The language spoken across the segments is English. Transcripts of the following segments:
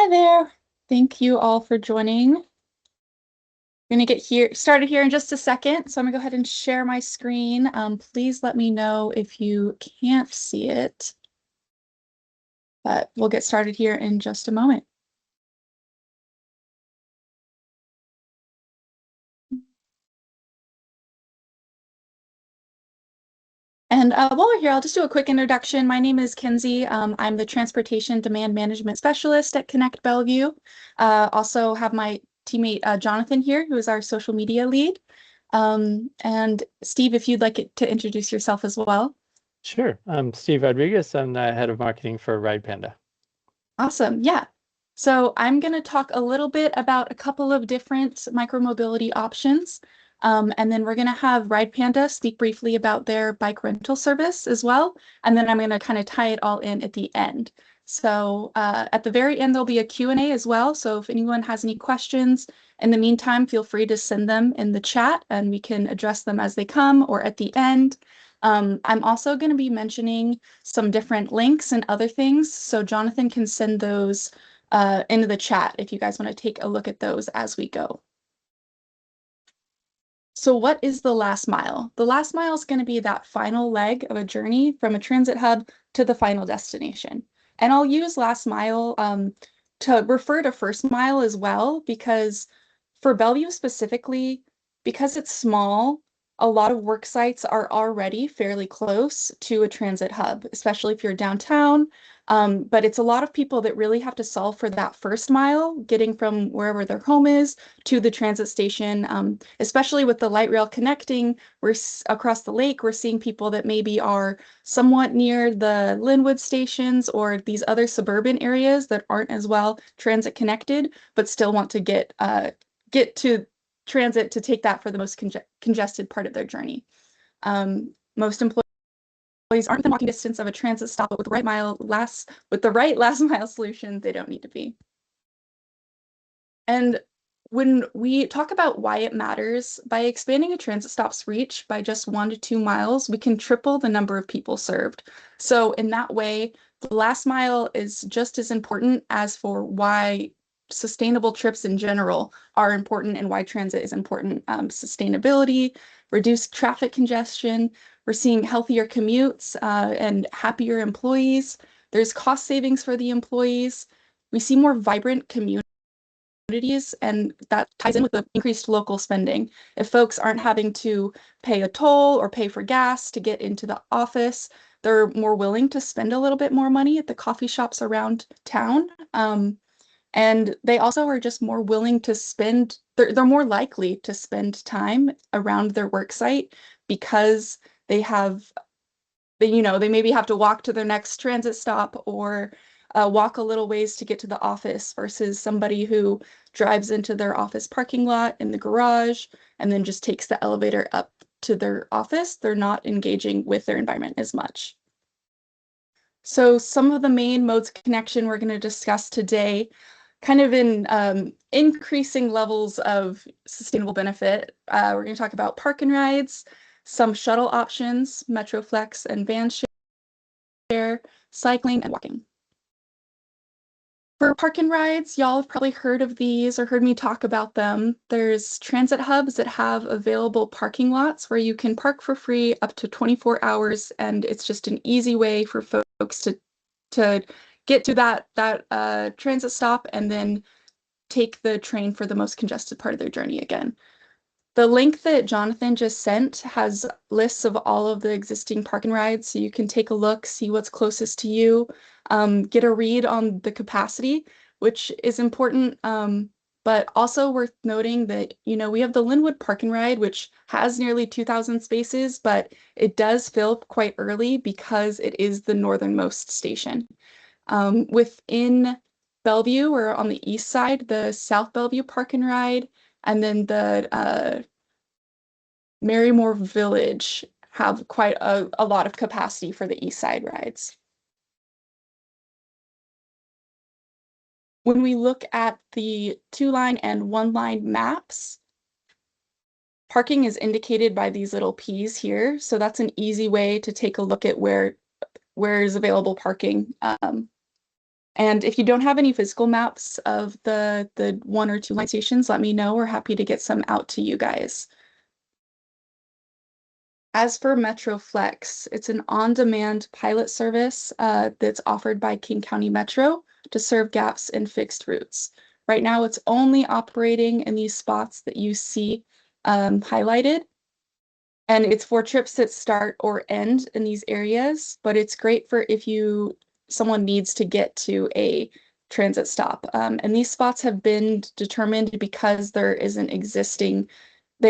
Hi there. Thank you all for joining. We're going to get started here in just a second. So I'm going to go ahead and share my screen. Please let me know if you can't see it, but we'll get started here in just a moment. And while we're here, I'll just do a quick introduction. My name is Kenzie. I'm the Transportation Demand Management Specialist at Connect Bellevue. Also have my teammate Jonathan here, who is our social media lead. And Steve, if you'd like to introduce yourself as well. Sure. I'm Steve Rodriguez. I'm the head of marketing for Ride Panda. Awesome. Yeah. So I'm going to talk a little bit about a couple of different micromobility options. And then we're going to have Ride Panda speak briefly about their bike rental service as well. And then I'm going to kind of tie it all in at the end. So at the very end, there'll be a Q&A as well. So if anyone has any questions, in the meantime, feel free to send them in the chat and we can address them as they come or at the end. I'm also going to be mentioning some different links and other things, so Jonathan can send those into the chat if you guys want to take a look at those as we go. So what is the last mile? The last mile is going to be that final leg of a journey from a transit hub to the final destination. And I'll use last mile to refer to first mile as well, because for Bellevue specifically, because it's small, a lot of work sites are already fairly close to a transit hub, especially if you're downtown. But it's a lot of people that really have to solve for that first mile, getting from wherever their home is to the transit station. Especially with the light rail connecting, across the lake, we're seeing people that maybe are somewhat near the Linwood stations or these other suburban areas that aren't as well transit connected, but still want to get to transit to take that for the most congested part of their journey. Most employees aren't within walking distance of a transit stop, but with the right last mile solution, they don't need to be. And when we talk about why it matters, by expanding a transit stop's reach by just 1 to 2 miles, we can triple the number of people served. So in that way, the last mile is just as important as for why sustainable trips in general are important and why transit is important. Sustainability, reduced traffic congestion, we're seeing healthier commutes and happier employees. There's cost savings for the employees. We see more vibrant communities, and that ties in with the increased local spending. If folks aren't having to pay a toll or pay for gas to get into the office, they're more willing to spend a little bit more money at the coffee shops around town. And they also are just more willing to spend, they're more likely to spend time around their work site because they maybe have to walk to their next transit stop or walk a little ways to get to the office versus somebody who drives into their office parking lot in the garage and then just takes the elevator up to their office. They're not engaging with their environment as much. So some of the main modes of connection we're going to discuss today, kind of in increasing levels of sustainable benefit. We're going to talk about park and rides, some shuttle options, Metroflex and vanshare, cycling, and walking. For park and rides, y'all have probably heard of these or heard me talk about them. There's transit hubs that have available parking lots where you can park for free up to 24 hours, and it's just an easy way for folks to get to that transit stop and then take the train for the most congested part of their journey again. The link that Jonathan just sent has lists of all of the existing park and rides, so you can take a look, see what's closest to you, get a read on the capacity, which is important, but also worth noting that, we have the Linwood Park and Ride, which has nearly 2,000 spaces, but it does fill quite early because it is the northernmost station. Within Bellevue, we're on the east side, the South Bellevue Park and Ride, and then the Marymore Village have quite a lot of capacity for the east side rides. When we look at the 2-line and 1-line maps, parking is indicated by these little P's here. So that's an easy way to take a look at where is available parking. And if you don't have any physical maps of the 1 or 2 line stations, let me know. We're happy to get some out to you guys. As for MetroFlex, it's an on-demand pilot service that's offered by King County Metro to serve gaps in fixed routes. Right now, it's only operating in these spots that you see highlighted, and it's for trips that start or end in these areas, but it's great for if someone needs to get to a transit stop. And these spots have been determined because they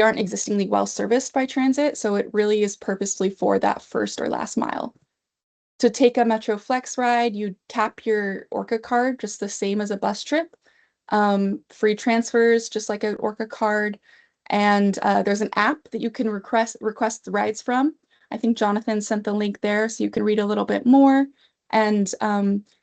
aren't existingly well serviced by transit, so it really is purposely for that first or last mile. To take a Metro Flex ride, you tap your Orca card just the same as a bus trip. Free transfers, just like an Orca card. And there's an app that you can request the rides from. I think Jonathan sent the link there so you can read a little bit more. And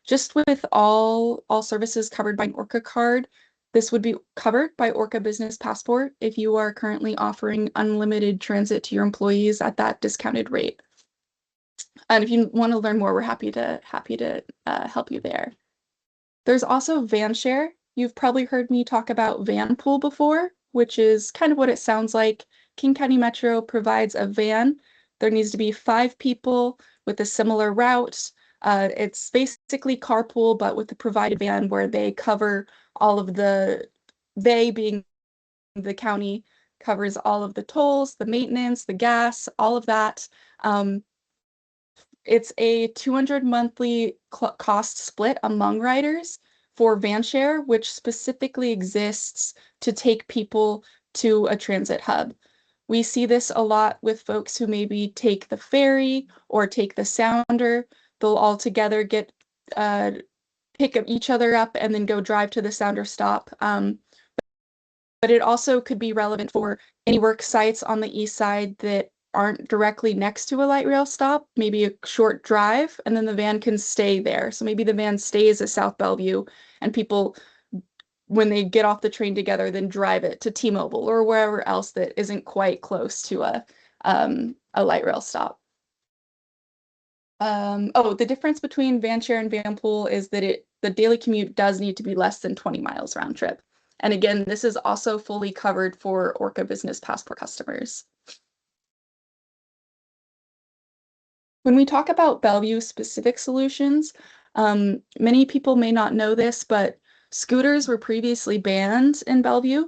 just with all services covered by an Orca card, this would be covered by Orca Business Passport if you are currently offering unlimited transit to your employees at that discounted rate. And if you want to learn more, we're happy to help you there. There's also vanshare. You've probably heard me talk about van pool before, which is kind of what it sounds like. King County Metro provides a van. There needs to be 5 people with a similar route. It's basically carpool, but with the provided van where they cover all of they being the county covers all of the tolls, the maintenance, the gas, all of that. It's a 200 monthly cost split among riders for vanshare, which specifically exists to take people to a transit hub. We see this a lot with folks who maybe take the ferry or take the sounder. They'll all together pick up each other up and then go drive to the sounder stop. But it also could be relevant for any work sites on the east side that aren't directly next to a light rail stop, maybe a short drive, and then the van can stay there. So maybe the van stays at South Bellevue and people, when they get off the train together, then drive it to T-Mobile or wherever else that isn't quite close to a light rail stop. Oh, the difference between vanshare and vanpool is that the daily commute does need to be less than 20 miles round trip. And again, this is also fully covered for Orca Business Passport customers. When we talk about Bellevue specific solutions, many people may not know this, but scooters were previously banned in Bellevue.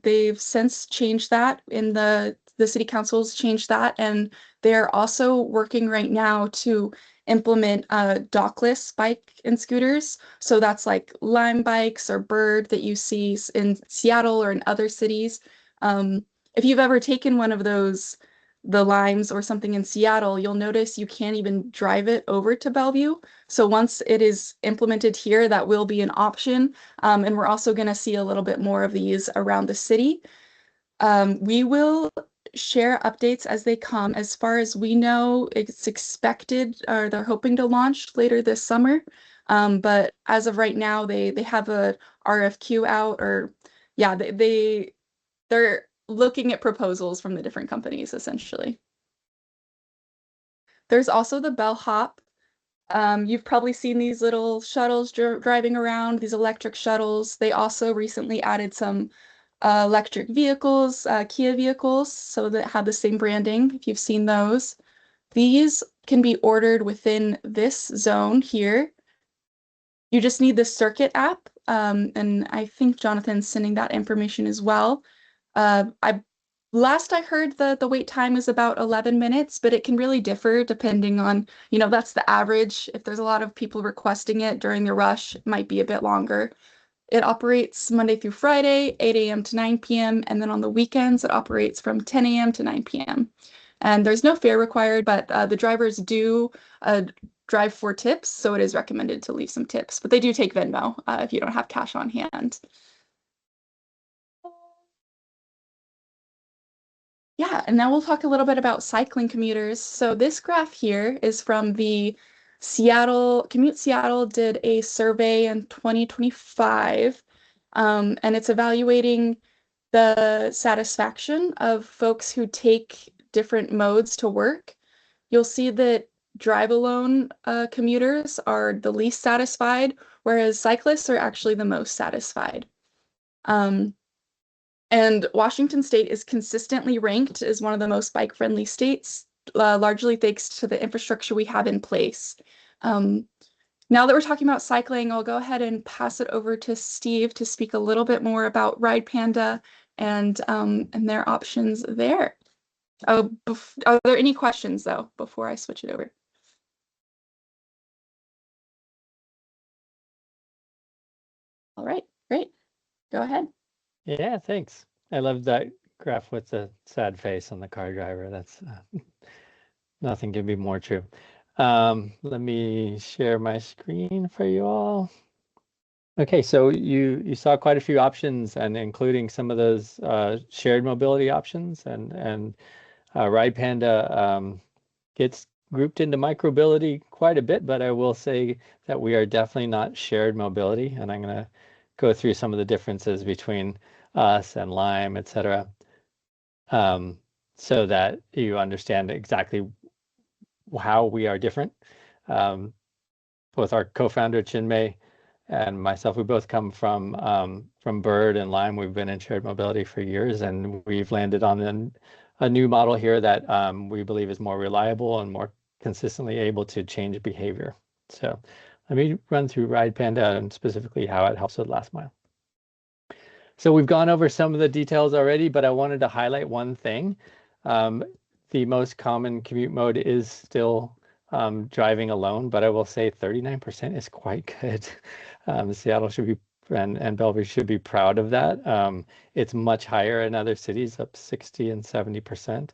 They've since changed that the city council's changed that, and they're also working right now to implement dockless bike and scooters. So that's like Lime bikes or Bird that you see in Seattle or in other cities. If you've ever taken one of the Limes or something in Seattle, you'll notice you can't even drive it over to Bellevue. So once it is implemented here, that will be an option. And we're also going to see a little bit more of these around the city. We will share updates as they come. As far as we know, it's expected, or they're hoping to launch later this summer. But as of right now, they have a RFQ out, or yeah, they're looking at proposals from the different companies, essentially. There's also the bellhop. You've probably seen these little shuttles driving around, these electric shuttles. They also recently added some electric vehicles, Kia vehicles, so that have the same branding, if you've seen those. These can be ordered within this zone here. You just need the Circuit app, and I think Jonathan's sending that information as well. Last I heard, the wait time is about 11 minutes, but it can really differ depending on, that's the average. If there's a lot of people requesting it during the rush, it might be a bit longer. It operates Monday through Friday, 8 a.m. to 9 p.m. And then on the weekends, it operates from 10 a.m. to 9 p.m. And there's no fare required, but the drivers do drive for tips, so it is recommended to leave some tips. But they do take Venmo if you don't have cash on hand. Yeah, and now we'll talk a little bit about cycling commuters. So this graph here is from the Commute Seattle did a survey in 2025, and it's evaluating the satisfaction of folks who take different modes to work. You'll see that drive alone commuters are the least satisfied, whereas cyclists are actually the most satisfied. Um, and Washington State is consistently ranked as one of the most bike-friendly states, largely thanks to the infrastructure we have in place. Um, Now that we're talking about cycling, I'll go ahead and pass it over to Steve to speak a little bit more about Ride Panda and their options there. Oh, are there any questions though before I switch it over? All right, great. Go ahead. Yeah, thanks. I love that graph with the sad face on the car driver. That's nothing can be more true. Let me share my screen for you all. Okay, so you saw quite a few options, and including some of those shared mobility options, and Ride Panda gets grouped into micromobility quite a bit, but I will say that we are definitely not shared mobility, and I'm going to go through some of the differences between us and Lime, etc., so that you understand exactly how we are different. Both our co-founder Chinmay and myself, we both come from Bird and Lime. We've been in shared mobility for years, and we've landed on a new model here that we believe is more reliable and more consistently able to change behavior. So let me run through Ride Panda and specifically how it helps with last mile. So we've gone over some of the details already, but I wanted to highlight one thing. The most common commute mode is still driving alone, but I will say 39% is quite good. Seattle should be and Bellevue should be proud of that. It's much higher in other cities, up 60 and 70%.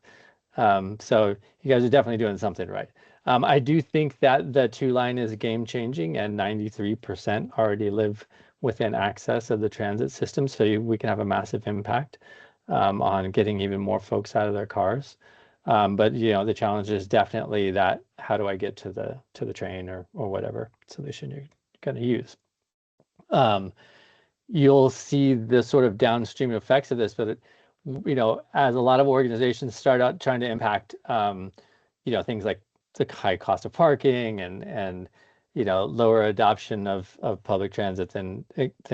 So you guys are definitely doing something right. I do think that the two line is game changing, and 93% already live within access of the transit system. So we can have a massive impact on getting even more folks out of their cars. But the challenge is definitely that how do I get to the train or whatever solution you're going to use. You'll see the sort of downstream effects of this, but as a lot of organizations start out trying to impact, things like the high cost of parking and lower adoption of public transit than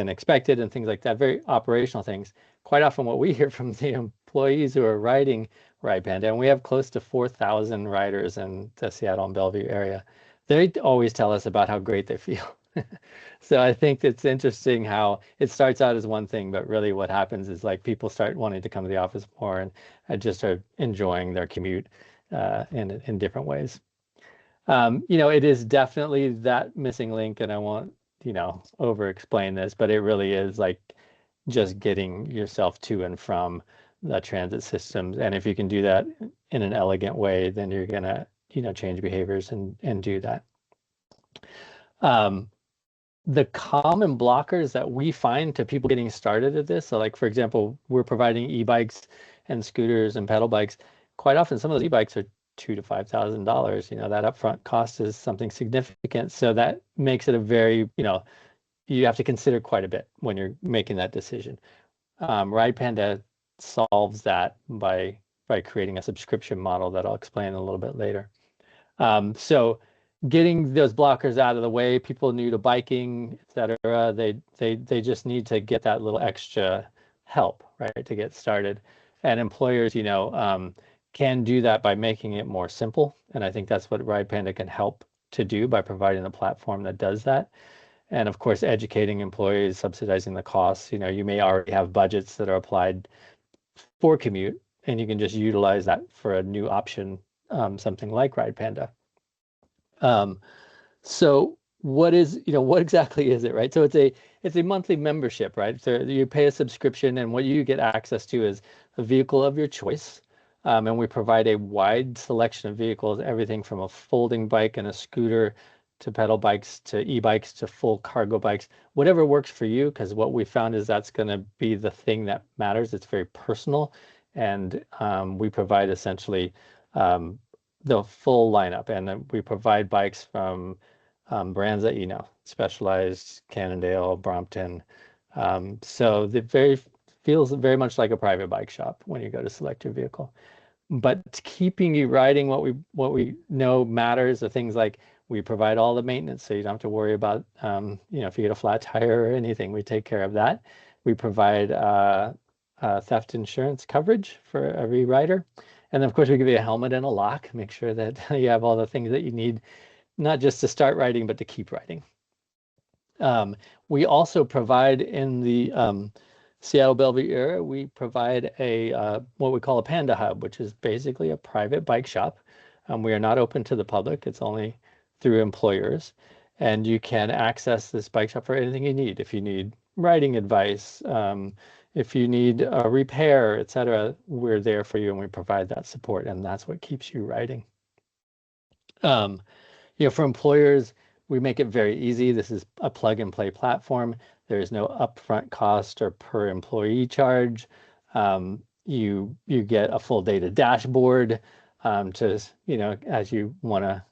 expected and things like that, very operational things. Quite often what we hear from the employees who are riding Ride Panda, and we have close to 4,000 riders in the Seattle and Bellevue area, they always tell us about how great they feel. So I think it's interesting how it starts out as one thing, but really what happens is like people start wanting to come to the office more and just are enjoying their commute in different ways. It is definitely that missing link, and I won't, over explain this, but it really is like just getting yourself to and from the transit systems. And if you can do that in an elegant way, then you're gonna, change behaviors and do that. The common blockers that we find to people getting started at this, so like, for example, we're providing e-bikes and scooters and pedal bikes. Quite often, some of those e-bikes are $2,000 to $5,000. That upfront cost is something significant. So that makes it a very, you have to consider quite a bit when you're making that decision. Ride Panda solves that by creating a subscription model that I'll explain a little bit later. So getting those blockers out of the way, people new to biking, et cetera, they just need to get that little extra help, right, to get started. And employers, can do that by making it more simple. And I think that's what Ride Panda can help to do by providing a platform that does that. And of course, educating employees, subsidizing the costs. You may already have budgets that are applied for commute, and you can just utilize that for a new option, something like Ride Panda. So what exactly is it, right? So it's a monthly membership, right? So you pay a subscription, and what you get access to is a vehicle of your choice. And we provide a wide selection of vehicles, everything from a folding bike and a scooter to pedal bikes to e-bikes to full cargo bikes, whatever works for you, because what we found is that's going to be the thing that matters. It's very personal. And we provide essentially the full lineup, and we provide bikes from brands that Specialized, Cannondale, Brompton. So it feels very much like a private bike shop when you go to select your vehicle. But keeping you riding, what we know matters are things like We provide all the maintenance, so you don't have to worry about, if you get a flat tire or anything, we take care of that. We provide theft insurance coverage for every rider. And of course, we give you a helmet and a lock, make sure that you have all the things that you need, not just to start riding, but to keep riding. We also provide in the Seattle Bellevue area, we provide what we call a Panda Hub, which is basically a private bike shop. We are not open to the public. It's only through employers. And you can access this bike shop for anything you need. If you need riding advice, if you need a repair, etc., we're there for you and we provide that support. And that's what keeps you riding. For employers, we make it very easy. This is a plug and play platform. There is no upfront cost or per employee charge. You get a full data dashboard to, as you want to,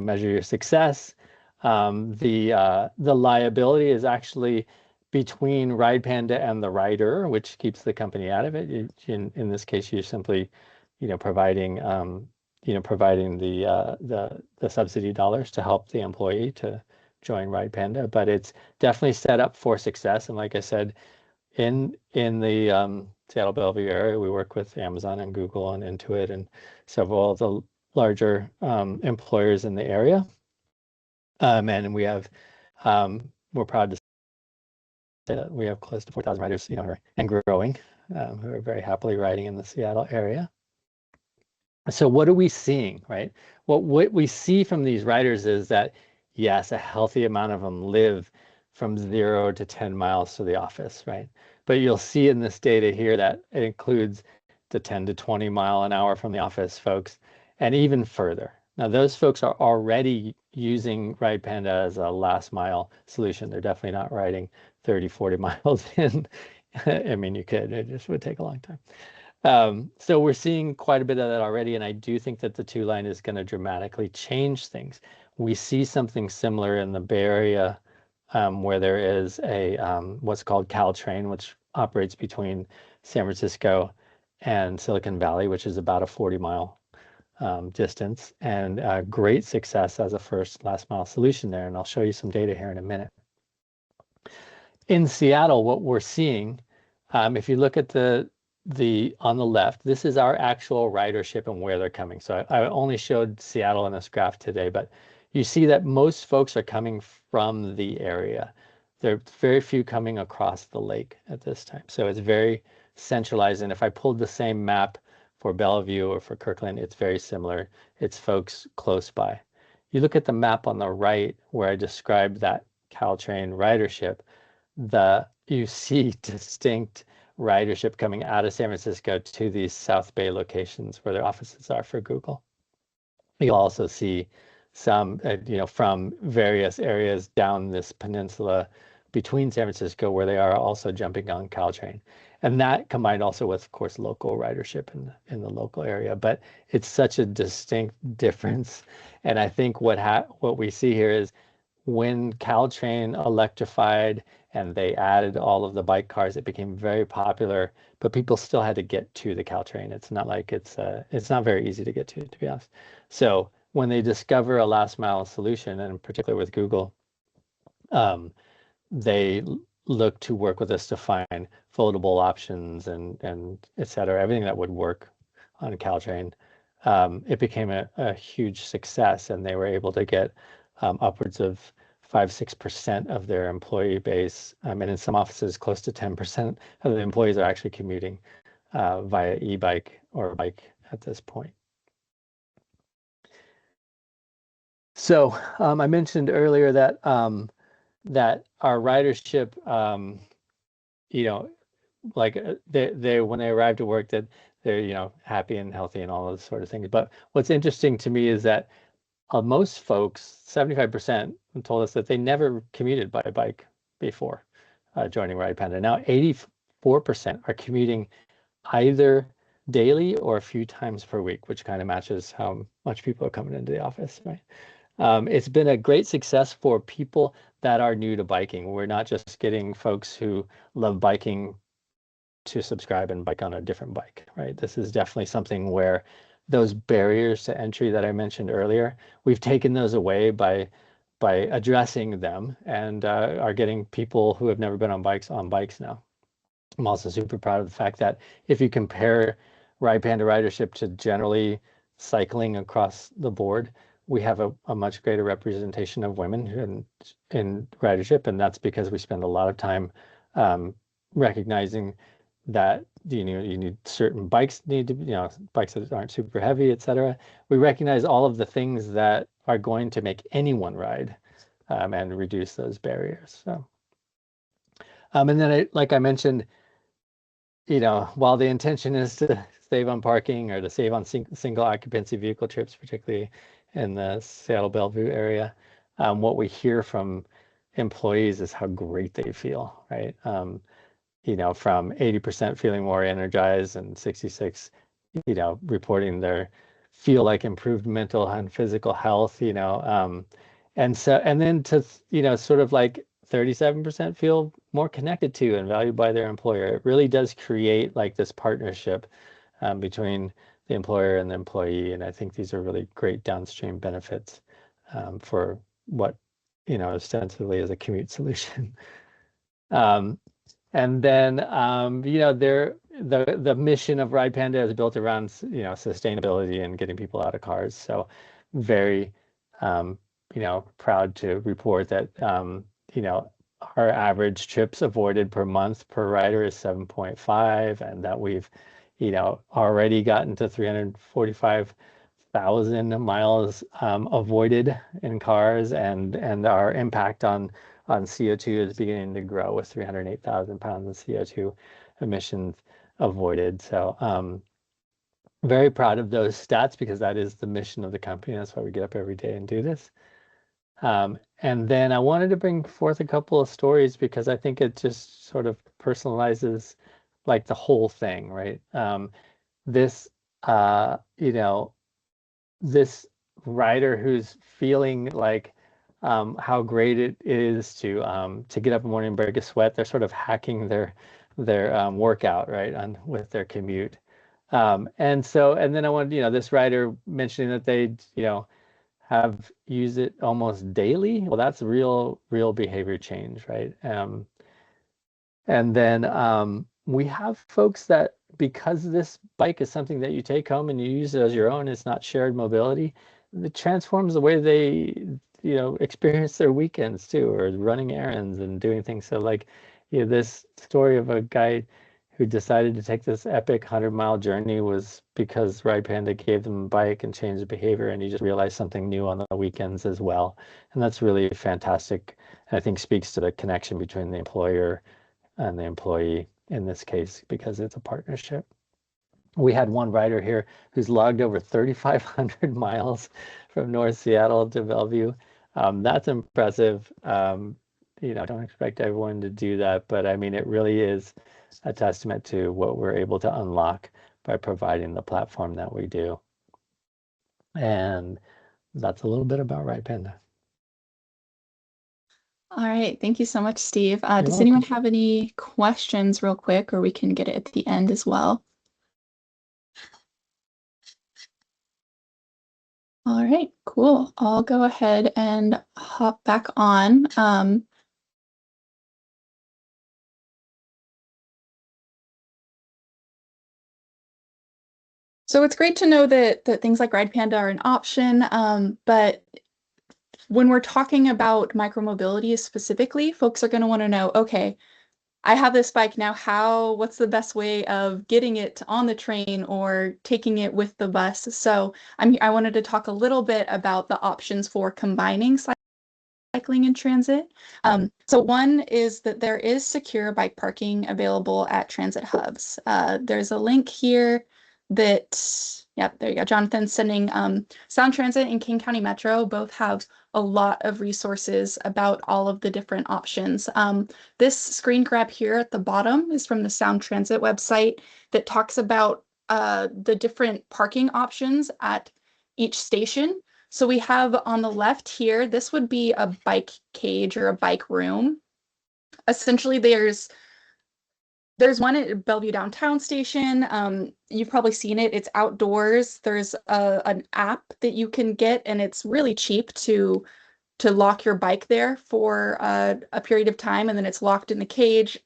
measure your success. The liability is actually between RidePanda and the rider, which keeps the company out of it. In this case, you're simply, providing the subsidy dollars to help the employee to join RidePanda, but it's definitely set up for success. And like I said, in the Seattle Bellevue area, we work with Amazon and Google and Intuit and several of the larger employers in the area. And we have, we're proud to say that we have close to 4,000 riders, and growing, who are very happily riding in the Seattle area. So what are we seeing, right? What we see from these riders is that, yes, a healthy amount of them live from 0 to 10 miles to the office, right? But you'll see in this data here that it includes the 10 to 20 mile an hour from the office folks, and even further. Now, those folks are already using RidePanda as a last mile solution. They're definitely not riding 30, 40 miles in. I mean, you could, it just would take a long time. So we're seeing quite a bit of that already, and I do think that the 2-line is going to dramatically change things. We see something similar in the Bay Area, where there is a what's called Caltrain, which operates between San Francisco and Silicon Valley, which is about a 40-mile distance, and great success as a first last mile solution there. And I'll show you some data here in a minute. In Seattle, what we're seeing, if you look at the on the left, this is our actual ridership and where they're coming. So I only showed Seattle in this graph today, but you see that most folks are coming from the area. There are very few coming across the lake at this time. So it's very centralized. And if I pulled the same map for Bellevue or for Kirkland, it's very similar. It's folks close by. You look at the map on the right where I described that Caltrain ridership, you see distinct ridership coming out of San Francisco to these South Bay locations where their offices are for Google. You'll also see some, from various areas down this peninsula between San Francisco where they are also jumping on Caltrain. And that combined also with, of course, local ridership in the local area. But it's such a distinct difference. And I think what we see here is when Caltrain electrified and they added all of the bike cars, it became very popular, but people still had to get to the Caltrain. It's not like it's not very easy to get to be honest. So when they discover a last mile solution, and in particular with Google, they look to work with us to find foldable options and et cetera, everything that would work on Caltrain. It became a huge success, and they were able to get upwards of 5-6% of their employee base, and in some offices, close to 10% of the employees are actually commuting via e-bike or bike at this point. So I mentioned earlier that that our ridership, like they when they arrive to work, that they're happy and healthy and all those sort of things. But what's interesting to me is that most folks, 75%, told us that they never commuted by bike before joining RidePanda. Now 84% are commuting either daily or a few times per week, which kind of matches how much people are coming into the office, right? It's been a great success for people that are new to biking. We're not just getting folks who love biking to subscribe and bike on a different bike, right? This is definitely something where those barriers to entry that I mentioned earlier, we've taken those away by addressing them, and are getting people who have never been on bikes now. I'm also super proud of the fact that if you compare Ride Panda ridership to generally cycling across the board, we have a much greater representation of women in ridership, and that's because we spend a lot of time recognizing that you need certain bikes need to be, bikes that aren't super heavy, etc. We recognize all of the things that are going to make anyone ride, and reduce those barriers. So, and then like I mentioned, while the intention is to save on parking or to save on single occupancy vehicle trips, particularly in the Seattle Bellevue area, what we hear from employees is how great they feel, right? From 80% feeling more energized and 66, reporting their feel like improved mental and physical health, and then to, sort of like 37% feel more connected to and valued by their employer. It really does create like this partnership between the employer and the employee. And I think these are really great downstream benefits for what, ostensibly is a commute solution. And then, the mission of Ride Panda is built around, sustainability and getting people out of cars. So very, proud to report that, our average trips avoided per month per rider is 7.5, and that we've, already gotten to 345,000 miles avoided in cars, and our impact on CO2 is beginning to grow with 308,000 pounds of CO2 emissions avoided. So very proud of those stats, because that is the mission of the company. That's why we get up every day and do this. And then I wanted to bring forth a couple of stories, because I think it just sort of personalizes like the whole thing, right? This, this rider who's feeling like how great it is to get up in the morning and break a sweat. They're sort of hacking their workout, right, with their commute. And then I wanted, this rider mentioning that they, have used it almost daily. Well, that's real behavior change, right? And then we have folks that, because this bike is something that you take home and you use it as your own, it's not shared mobility, it transforms the way they, experience their weekends too, or running errands and doing things. So like, this story of a guy who decided to take this epic 100-mile journey was because Ride Panda gave them a bike and changed the behavior, and he just realized something new on the weekends as well. And that's really fantastic. And I think speaks to the connection between the employer and the employee in this case, because it's a partnership. We had one rider here who's logged over 3,500 miles from North Seattle to Bellevue. That's impressive. Don't expect everyone to do that, but I mean, it really is a testament to what we're able to unlock by providing the platform that we do. And that's a little bit about Ride Panda. All right. Thank you so much, Steve. You're Does welcome. anyone have any questions real quick, or we can get it at the end as well? All right, cool. I'll go ahead and hop back on. So it's great to know that things like Ride Panda are an option, but when we're talking about micromobility specifically, folks are going to want to know, okay, I have this bike now. What's the best way of getting it on the train or taking it with the bus? So I wanted to talk a little bit about the options for combining cycling and transit. So one is that there is secure bike parking available at transit hubs. There's a link here that, yep, there you go. Jonathan's sending Sound Transit and King County Metro both have a lot of resources about all of the different options. This screen grab here at the bottom is from the Sound Transit website that talks about the different parking options at each station. So we have on the left here, this would be a bike cage or a bike room. Essentially, there's There's one at Bellevue Downtown Station. You've probably seen it. It's outdoors. There's an app that you can get, and it's really cheap to lock your bike there for a period of time, and then it's locked in the cage,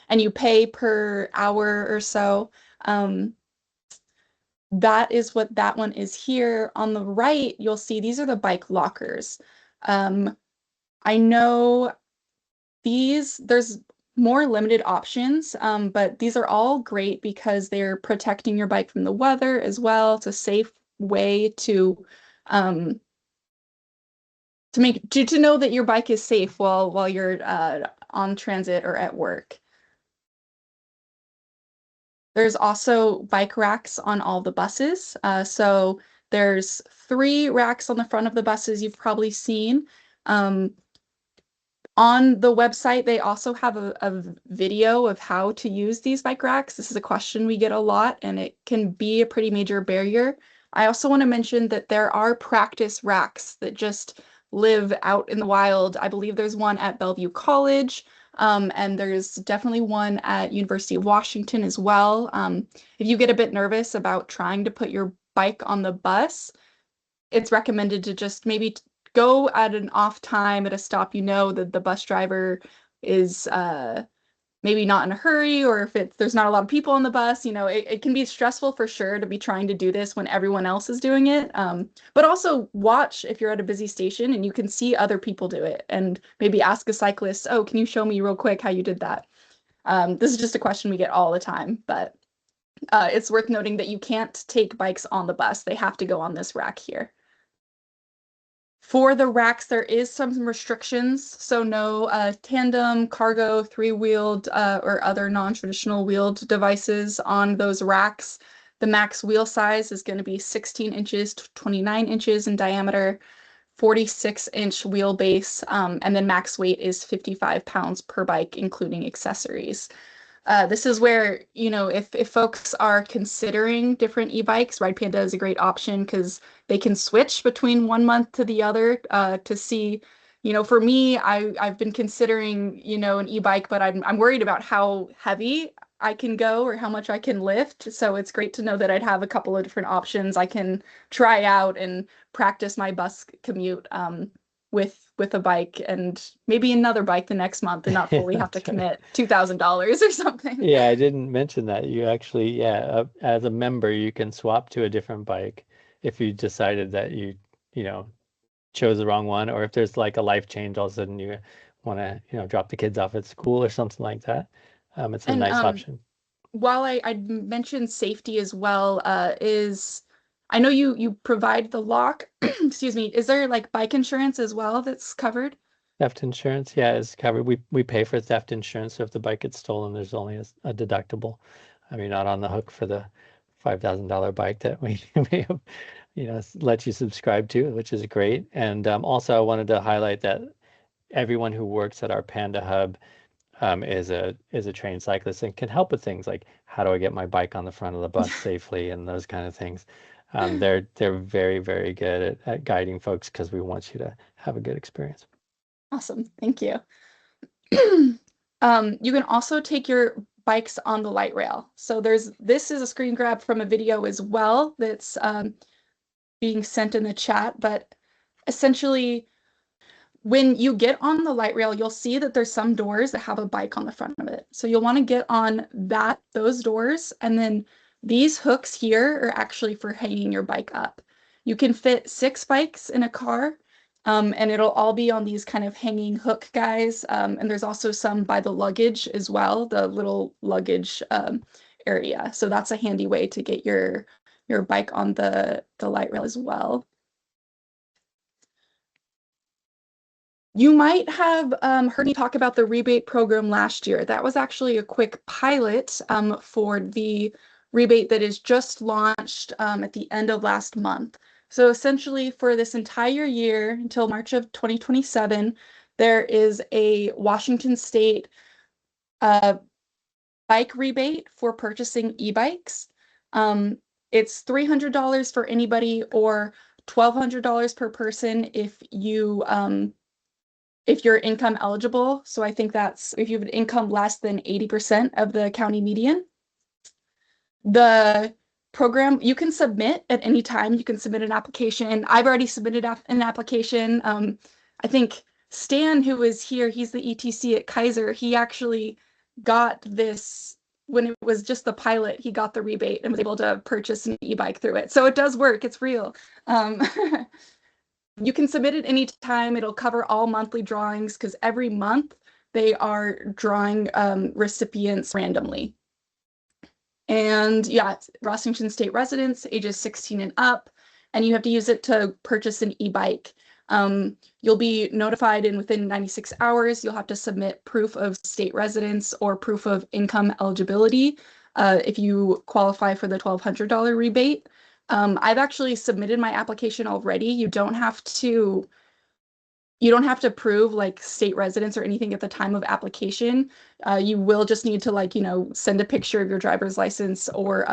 and you pay per hour or so. Um, that is what that one is here. On the right, you'll see these are the bike lockers. I know there's more limited options, but these are all great because they're protecting your bike from the weather as well. It's a safe way um, to know that your bike is safe while you're on transit or at work. There's also bike racks on all the buses. So there's 3 racks on the front of the buses you've probably seen. Um, On the website, they also have a video of how to use these bike racks. This is a question we get a lot, and it can be a pretty major barrier. I also want to mention that there are practice racks that just live out in the wild. I believe there's one at Bellevue College, and there's definitely one at University of Washington as well. If you get a bit nervous about trying to put your bike on the bus, it's recommended to just maybe go at an off time at a stop you know that the bus driver is maybe not in a hurry, or if there's not a lot of people on the bus. It can be stressful for sure to be trying to do this when everyone else is doing it. But also watch if you're at a busy station and you can see other people do it, and maybe ask a cyclist, oh, can you show me real quick how you did that? This is just a question we get all the time, but it's worth noting that you can't take bikes on the bus. They have to go on this rack here. For the racks, there is some restrictions, so no tandem, cargo, three-wheeled, or other non-traditional wheeled devices on those racks. The max wheel size is going to be 16 inches to 29 inches in diameter, 46-inch wheelbase, and then max weight is 55 pounds per bike, including accessories. This is where, if folks are considering different e-bikes, Ride Panda is a great option because they can switch between one month to the other to see, for me, I've been considering, an e-bike, but I'm worried about how heavy I can go or how much I can lift. So it's great to know that I'd have a couple of different options I can try out and practice my bus commute with a bike, and maybe another bike the next month, and not fully have to That's right. commit $2,000 or something. Yeah, I didn't mention that. You actually, yeah, as a member, you can swap to a different bike if you decided that you know, chose the wrong one, or if there's like a life change, all of a sudden you want to, drop the kids off at school or something like that. It's a And nice option. while I mentioned safety as well, is I know you provide the lock. Excuse me. Is there like bike insurance as well that's covered? Theft insurance, yeah, is covered. We pay for theft insurance, so if the bike gets stolen, there's only a deductible. I mean, not on the hook for the $5,000 bike that we may have, let you subscribe to, which is great. And also, I wanted to highlight that everyone who works at our Panda Hub is a trained cyclist and can help with things like how do I get my bike on the front of the bus safely and those kind of things. They're very, very good at guiding folks because we want you to have a good experience. Awesome. Thank you. You can also take your bikes on the light rail. So this is a screen grab from a video as well that's being sent in the chat, but essentially when you get on the light rail, you'll see that there's some doors that have a bike on the front of it. So you'll want to get on those doors, and then these hooks here are actually for hanging your bike up. You can fit 6 bikes in a car, and it'll all be on these kind of hanging hook guys. And there's also some by the luggage as well, the little luggage area. So that's a handy way to get your bike on the light rail as well. You might have heard me talk about the rebate program last year. That was actually a quick pilot for the rebate that is just launched at the end of last month. So essentially for this entire year until March of 2027, there is a Washington State uh, bike rebate for purchasing e-bikes. It's $300 for anybody or $1,200 per person if you if you're income eligible. So I think that's if you have an income less than 80% of the county median. The program you can submit at any time. You can submit an application. I've already submitted an application. I think Stan, who is here, he's the ETC at Kaiser. He actually got this when it was just the pilot. He got the rebate and was able to purchase an e-bike through it. So it does work. It's real. Um, you can submit it anytime. It'll cover all monthly drawings because every month they are drawing recipients randomly. And yeah, Washington State residents, ages 16 and up, and you have to use it to purchase an e-bike. You'll be notified and within 96 hours, you'll have to submit proof of state residence or proof of income eligibility if you qualify for the $1,200 rebate. I've actually submitted my application already. You don't have to prove like state residence or anything at the time of application. You will just need to like, send a picture of your driver's license or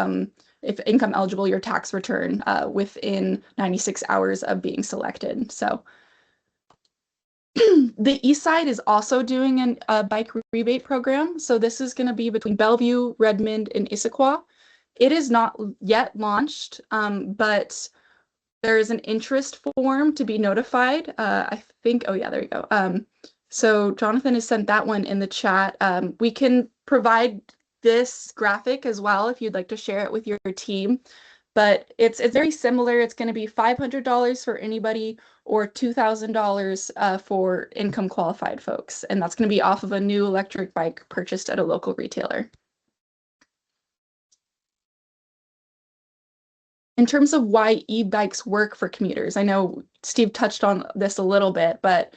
if income eligible, your tax return within 96 hours of being selected. So the East Side is also doing a bike rebate program. So this is going to be between Bellevue, Redmond, and Issaquah. It is not yet launched, but there is an interest form to be notified. I think, oh yeah, there you go. So Jonathan has sent that one in the chat. We can provide this graphic as well if you'd like to share it with your team. But it's very similar. It's going to be $500 for anybody or $2,000 for income qualified folks. And that's going to be off of a new electric bike purchased at a local retailer. In terms of why e-bikes work for commuters, I know Steve touched on this a little bit, but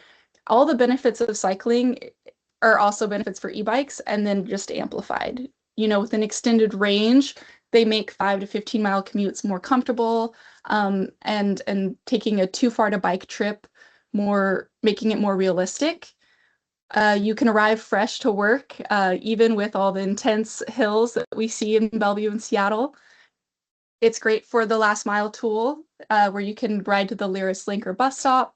all the benefits of cycling are also benefits for e-bikes and then just amplified. With an extended range, they make 5 to 15 mile commutes more comfortable, and taking a too far to bike trip making it more realistic. You can arrive fresh to work, even with all the intense hills that we see in Bellevue and Seattle. It's great for the last mile tool, where you can ride to the Lyris Link or bus stop.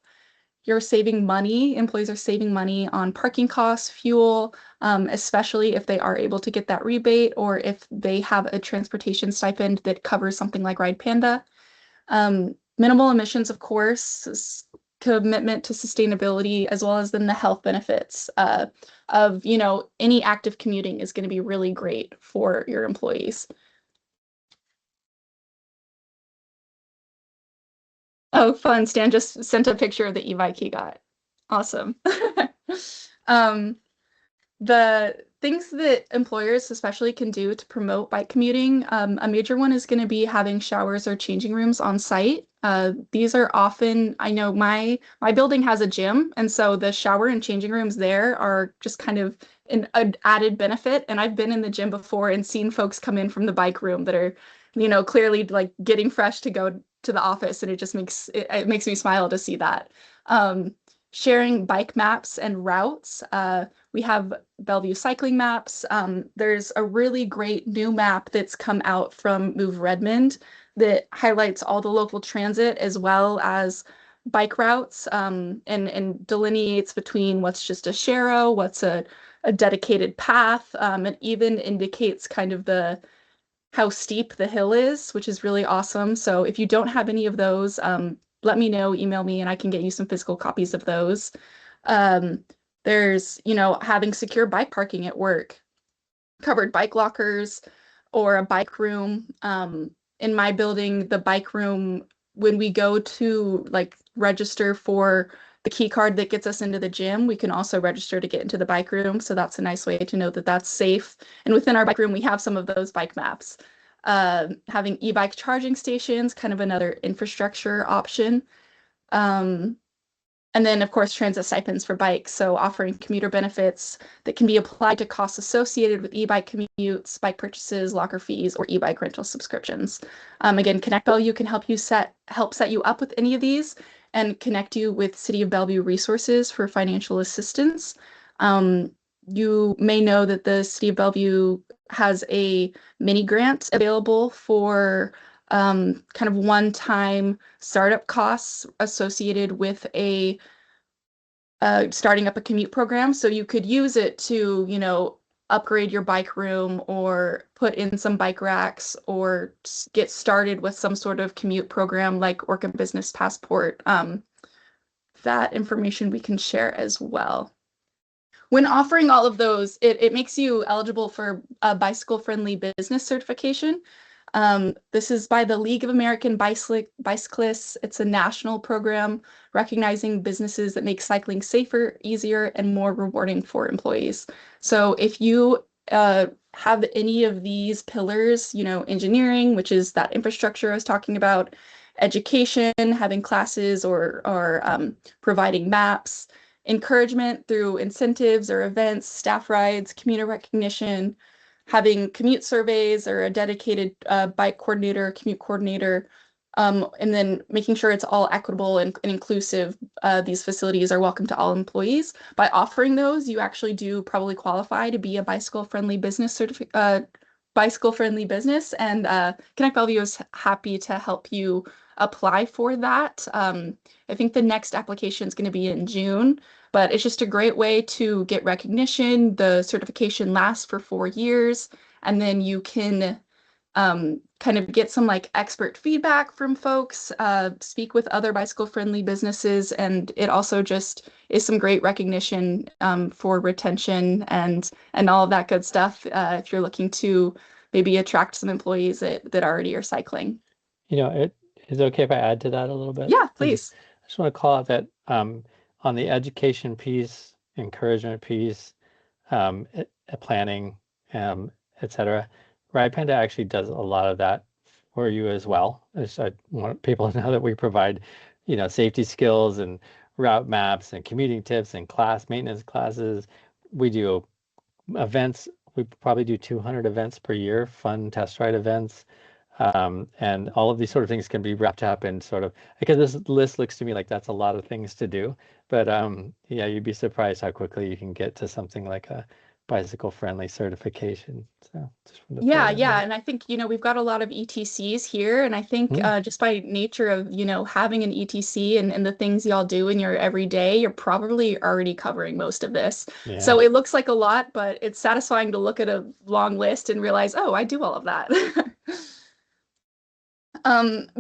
You're saving money. Employees are saving money on parking costs, fuel, especially if they are able to get that rebate or if they have a transportation stipend that covers something like Ride Panda. Minimal emissions, of course, commitment to sustainability, as well as then the health benefits of, any active commuting is going to be really great for your employees. Oh, fun. Stan just sent a picture of the e-bike he got. Awesome. Um, the things that employers especially can do to promote bike commuting, a major one is going to be having showers or changing rooms on site. These are often, I know my building has a gym, and so the shower and changing rooms there are just kind of an added benefit. And I've been in the gym before and seen folks come in from the bike room that are, clearly like getting fresh to go to the office, and it makes me smile to see that. Sharing bike maps and routes. We have Bellevue cycling maps. There's a really great new map that's come out from Move Redmond that highlights all the local transit as well as bike routes, and delineates between what's just a sharrow, what's a dedicated path, and even indicates kind of how steep the hill is, which is really awesome. So if you don't have any of those, let me know, email me, and I can get you some physical copies of those. There's, having secure bike parking at work, covered bike lockers, or a bike room. In my building, the bike room, when we go to like register for the key card that gets us into the gym, we can also register to get into the bike room. So that's a nice way to know that that's safe. And within our bike room, we have some of those bike maps. Having e-bike charging stations, kind of another infrastructure option. And then, of course, transit stipends for bikes. So offering commuter benefits that can be applied to costs associated with e-bike commutes, bike purchases, locker fees, or e-bike rental subscriptions. Again, Connect Bellevue can help set you up with any of these and connect you with City of Bellevue resources for financial assistance. You may know that the City of Bellevue has a mini grant available for kind of one-time startup costs associated with a starting up a commute program. So you could use it to, upgrade your bike room or put in some bike racks or get started with some sort of commute program like Orca Business Passport. That information we can share as well. When offering all of those, it makes you eligible for a bicycle-friendly business certification. This is by the League of American Bicyclists. It's a national program recognizing businesses that make cycling safer, easier, and more rewarding for employees. So if you have any of these pillars, engineering, which is that infrastructure I was talking about, education, having classes or providing maps, encouragement through incentives or events, staff rides, commuter recognition, having commute surveys or a dedicated bike coordinator, commute coordinator, and then making sure it's all equitable and inclusive. These facilities are welcome to all employees. By offering those, you actually do probably qualify to be a bicycle-friendly business bicycle-friendly business, and Connect Bellevue is happy to help you apply for that. I think the next application is going to be in June, but it's just a great way to get recognition. The certification lasts for 4 years, and then you can kind of get some like expert feedback from folks, speak with other bicycle-friendly businesses, and it also just is some great recognition for retention and all of that good stuff if you're looking to maybe attract some employees that already are cycling. It is okay if I add to that a little bit? Yeah, I just please. I just want to call out that on the education piece, encouragement piece, planning, etc. Ride Panda actually does a lot of that for you as well. I want people to know that we provide, safety skills and route maps and commuting tips and class maintenance classes. We do events. We probably do 200 events per year, fun test ride events. And all of these sort of things can be wrapped up in sort of, because this list looks to me like that's a lot of things to do. But yeah, you'd be surprised how quickly you can get to something like a bicycle friendly certification. So just wanted to throw Yeah, that yeah. in. And I think, we've got a lot of ETCs here. And I think Hmm. just by nature of, having an ETC and the things y'all do in your everyday, you're probably already covering most of this. Yeah. So it looks like a lot, but it's satisfying to look at a long list and realize, oh, I do all of that.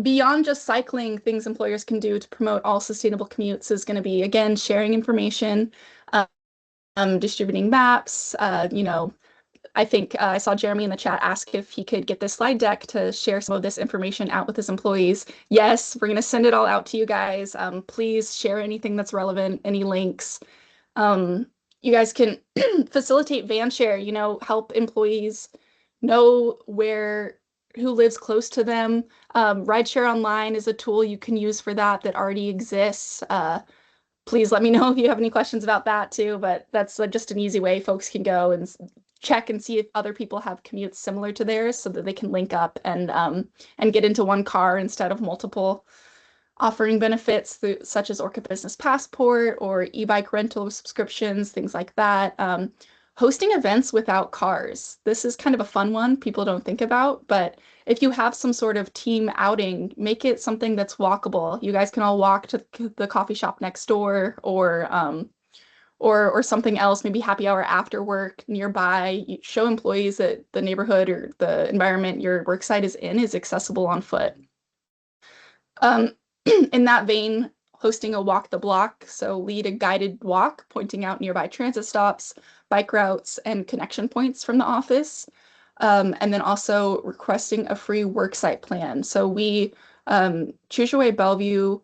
Beyond just cycling, things employers can do to promote all sustainable commutes is going to be, again, sharing information, distributing maps, I think I saw Jeremy in the chat ask if he could get this slide deck to share some of this information out with his employees. Yes, we're going to send it all out to you guys. Please share anything that's relevant, any links. You guys can facilitate vanshare, help employees know who lives close to them. Rideshare Online is a tool you can use for that already exists. Please let me know if you have any questions about that too, but that's just an easy way folks can go and check and see if other people have commutes similar to theirs so that they can link up and get into one car instead of multiple, offering benefits such as Orca Business Passport or e-bike rental subscriptions, things like that. Hosting events without cars. This is kind of a fun one people don't think about, but if you have some sort of team outing, make it something that's walkable. You guys can all walk to the coffee shop next door or something else, maybe happy hour after work nearby. You show employees that the neighborhood or the environment your work site is in is accessible on foot. In that vein, hosting a walk the block, so lead a guided walk, pointing out nearby transit stops, bike routes, and connection points from the office. And then also requesting a free worksite plan. So Choose Your Way Bellevue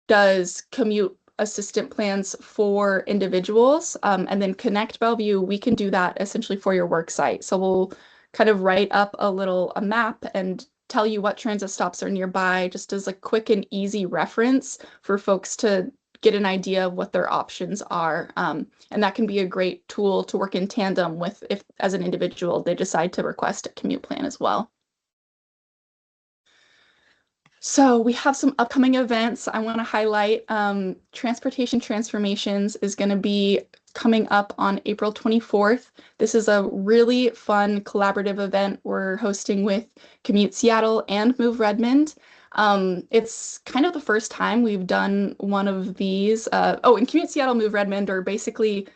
does commute assistant plans for individuals. And then Connect Bellevue, we can do that essentially for your work site. So we'll kind of write up a map and tell you what transit stops are nearby, just as a quick and easy reference for folks to get an idea of what their options are. And that can be a great tool to work in tandem with if, as an individual, they decide to request a commute plan as well. So we have some upcoming events I want to highlight. Transportation Transformations is going to be coming up on April 24th. This is a really fun collaborative event we're hosting with Commute Seattle and Move Redmond. It's kind of the first time we've done one of these. And Commute Seattle, Move Redmond are basically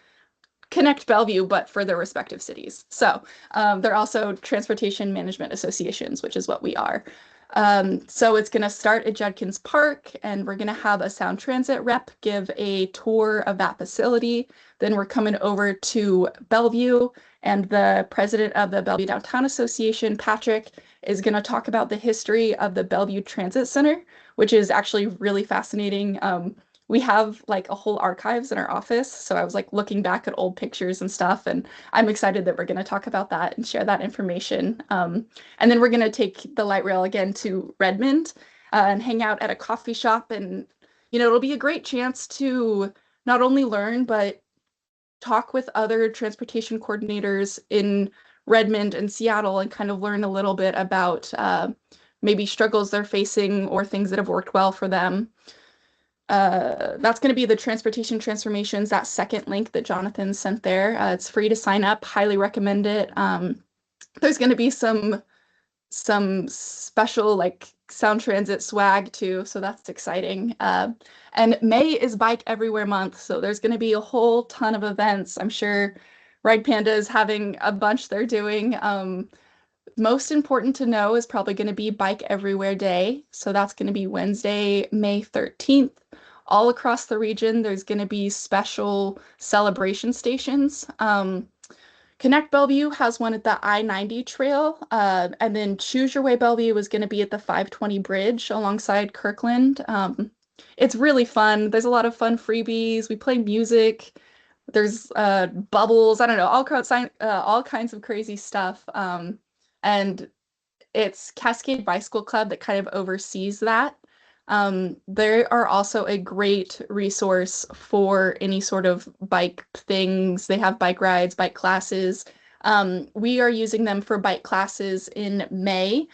Connect Bellevue, but for their respective cities. So they're also transportation management associations, which is what we are. So it's going to start at Judkins Park, and we're going to have a Sound Transit rep give a tour of that facility. Then we're coming over to Bellevue, and the president of the Bellevue Downtown Association, Patrick, is going to talk about the history of the Bellevue Transit Center, which is actually really fascinating. We have like a whole archives in our office. So I was like looking back at old pictures and stuff, and I'm excited that we're going to talk about that and share that information. And then we're going to take the light rail again to Redmond and hang out at a coffee shop. And, it'll be a great chance to not only learn, but talk with other transportation coordinators in Redmond and Seattle and kind of learn a little bit about maybe struggles they're facing or things that have worked well for them. That's going to be the Transportation Transformations, that second link that Jonathan sent there. It's free to sign up. Highly recommend it. There's going to be some special like Sound Transit swag too, so that's exciting. And May is Bike Everywhere Month, so there's going to be a whole ton of events. I'm sure Ride Panda is having a bunch they're doing. Most important to know is probably going to be Bike Everywhere Day. So that's going to be Wednesday, May 13th. All across the region, there's going to be special celebration stations. Connect Bellevue has one at the I-90 trail, and then Choose Your Way Bellevue is going to be at the 520 bridge alongside Kirkland. It's really fun. There's a lot of fun freebies. We play music. There's bubbles. I don't know, all kinds of crazy stuff. And it's Cascade Bicycle Club that kind of oversees that. They are also a great resource for any sort of bike things. They have bike rides, bike classes. We are using them for bike classes in May.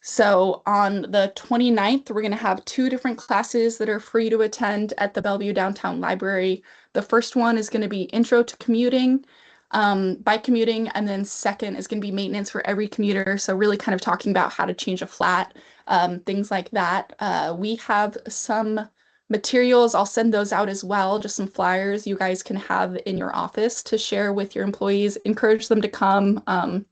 So on the 29th, we're going to have two different classes that are free to attend at the Bellevue Downtown Library. The first one is going to be Intro to Commuting, bike commuting, and then second is going to be maintenance for every commuter. So really kind of talking about how to change a flat, things like that. We have some materials. I'll send those out as well, just some flyers you guys can have in your office to share with your employees, encourage them to come.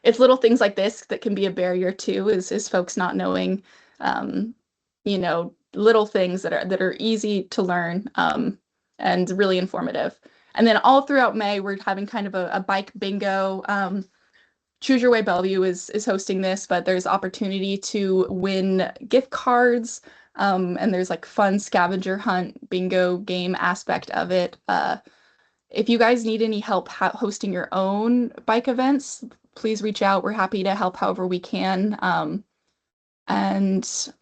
It's little things like this that can be a barrier too, is folks not knowing, little things that are easy to learn, and really informative. And then all throughout May, we're having kind of a bike bingo. Choose Your Way Bellevue is hosting this, but there's opportunity to win gift cards, and there's like fun scavenger hunt bingo game aspect of it. If you guys need any help hosting your own bike events, please reach out. We're happy to help however we can. And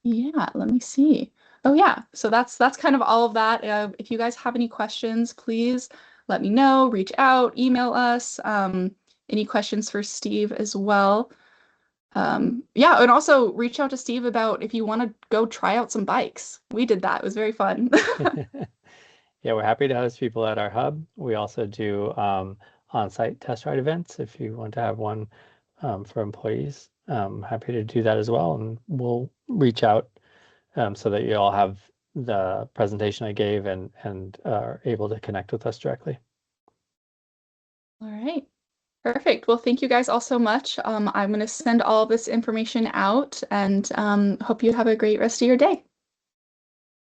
yeah, let me see. Oh yeah, so that's kind of all of that. If you guys have any questions, please let me know, reach out, email us. Any questions for Steve as well. Yeah, and also reach out to Steve about if you want to go try out some bikes. We did that. It was very fun. Yeah, we're happy to host people at our hub. We also do on-site test ride events if you want to have one for employees. Happy to do that as well, and we'll reach out so that you all have the presentation I gave and are able to connect with us directly. All right. Perfect. Well, thank you guys all so much. I'm going to send all of this information out and hope you have a great rest of your day.